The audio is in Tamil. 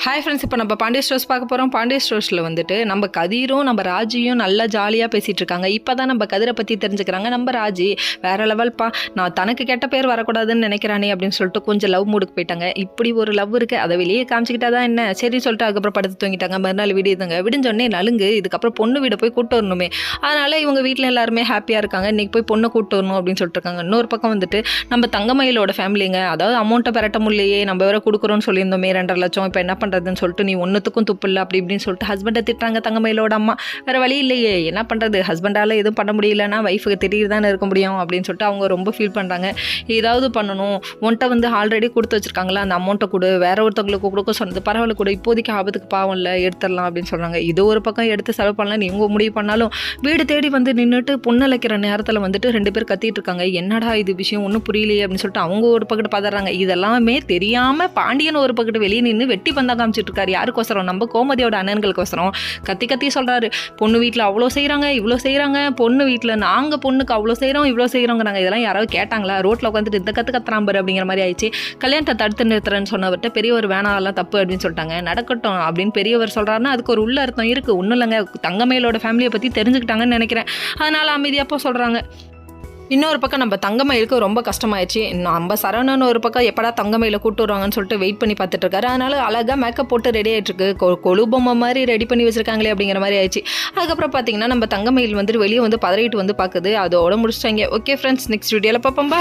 ஹாய் ஃப்ரெண்ட்ஸ், இப்போ நம்ம பாண்டிய ஸ்டோர்ஸ் பார்க்க போகிறோம். பாண்டிய ஸ்டோர்ஸில் வந்துட்டு நம்ம கதிரும் நம்ம ராஜியும் நல்லா ஜாலியாக பேசிகிட்டு இருக்காங்க. இப்போ தான் நம்ம கதிரை பற்றி தெரிஞ்சுக்கிறாங்க. நம்ம ராஜி வேறு லெவல்ப்பா, நான் தனக்கு கெட்ட பேர் வரக்கூடாதுன்னு நினைக்கிறானே அப்படின்னு சொல்லிட்டு கொஞ்சம் லவ் மூடுக்கு போயிட்டாங்க. இப்படி ஒரு லவ் இருக்குது, அதை வெளியே காமிச்சிக்கிட்டா தான் என்ன சரி சொல்லிட்டு அதுக்கப்புறம் படுத்து தூங்கிட்டாங்க. மறுநாள் விடியுதுங்க. விடிஞ்சோடனே நலுங்கு, இதுக்கப்புறம் பொண்ணு வீடை போய் கூட்டு வரணுமே, அதனால் இவங்க வீட்டில் எல்லாருமே ஹாப்பியாக இருக்காங்க. இன்றைக்கி போய் பொண்ணை கூட்டு வரணும் அப்படின்னு சொல்லிட்டு இருக்காங்க. இன்னொரு பக்கம் வந்துட்டு நம்ம தங்கமயிலோட ஃபேமிலிங்க, அதாவது அமௌண்ட்டை பெரட்ட முடியலையே, நம்ம வேற கொடுக்குறோன்னு சொல்லியிருந்தோமே 2.5 லட்சம், இப்போ என்ன பண்ணுறதுன்னு சொல்லிட்டு நீ ஒன்றுத்துக்கும் துப்பு இல்லை அப்படி இப்படின்னு சொல்லிட்டு ஹஸ்பண்டை திட்டுறாங்க தங்கமயிலோட அம்மா. வேறு வழி இல்லையே, என்ன பண்ணுறது, ஹஸ்பண்டால் எதுவும் பண்ண முடியலன்னா ஒய்ஃபுக்கு திடீர் தானே இருக்க முடியும் அப்படின்னு சொல்லிட்டு அவங்க ரொம்ப ஃபீல் பண்ணுறாங்க. ஏதாவது பண்ணணும், உன்ட்ட வந்து ஆல்ரெடி கொடுத்து வச்சுருக்காங்களா, அந்த அமௌண்ட்டை கொடு, வேற ஒருத்தவங்களுக்கு கொடுக்க சொன்னது பரவாயில்ல கூட, இப்போதைக்கு ஆபத்துக்கு பாவம் இல்லை, எடுத்துடலாம் அப்படின்னு சொல்கிறாங்க. இது ஒரு பக்கம் எடுத்து செலவு பண்ணலாம் இவங்க முடிவு பண்ணாலும் வீடு தேடி வந்து நின்றுட்டு பொண்ணழைக்கிற நேரத்தில் வந்துட்டு 2 பேர் கத்திட்டு இருக்காங்க. என்னடா இது விஷயம் ஒன்றும் புரியலையே அப்படின்னு சொல்லிட்டு அவங்க ஒரு பக்கத்து பதறாங்க. இதெல்லாமே தெரியாமல் பாண்டியன் ஒரு பக்கத்து வெளியே நின்று வெட்டி பந்தா காமிச்சிட்டு இருக்காரு. யாருக்கோசரம், நம்ம கோமதியோட அண்ணன்களுக்கோசரம் கத்தி கத்தி சொல்கிறாரு. பொண்ணு வீட்டில் அவ்வளோ செய்கிறாங்க, இவ்வளோ செய்கிறாங்க, பொண்ணு வீட்டில் நாங்கள் பொண்ணுக்கு அவ்வளோ செய்கிறோம், இவ்வளோ செய்கிறோங்க, நாங்கள் இதெல்லாம் யாராவது கேட்டாங்களா, ரோட்டில் உட்காந்துட்டு இந்த கத்துறாம்பரு அப்படிங்கிற மாதிரி ஆயிடுச்சு. கல்யாணத்தை தடுத்து நிறுத்துறேன்னு சொன்னவர்கிட்ட பெரியவர் வேணாலாம் தப்பு அப்படின்னு சொல்லிட்டாங்க. நடக்கட்டும் அப்படின்னு பெரியவர் சொல்கிறாருன்னா அதுக்கு ஒரு உள்ள அர்த்தம் இருக்குது. ஒன்றும் இல்லைங்க, தங்கமயிலோட ஃபேமிலியை பற்றி தெரிஞ்சுக்கிட்டாங்கன்னு நினைக்கிறேன், அதனால் அமைதியாப்போ சொல்கிறாங்க. இன்னொரு பக்கம் நம்ம தங்கமயிலுக்கு ரொம்ப கஷ்டமாயிடுச்சு. நம்ம சரவணன் ஒரு பக்கம் எப்படா தங்கமயில கூட்டு வருவாங்கன்னு சொல்லிட்டு வெயிட் பண்ணி பார்த்துட்டு இருக்காரு. அதனால அழகாக மேக்கப் போட்டு ரெடி ஆகிட்டு இருக்கு. கொழுபொம்மை மாதிரி ரெடி பண்ணி வச்சிருக்காங்களே அப்படிங்கிற மாதிரி ஆயிடுச்சு. அதுக்கப்புறம் பார்த்தீங்கன்னா நம்ம தங்கமயில் வந்துட்டு வெளியே வந்து பதறிட்டு வந்து பார்க்குது. அதோட முடிச்சிட்டாங்க. ஓகே ஃப்ரெண்ட்ஸ், நெக்ஸ்ட் வீடியோவில் பார்ப்போம். பாய்.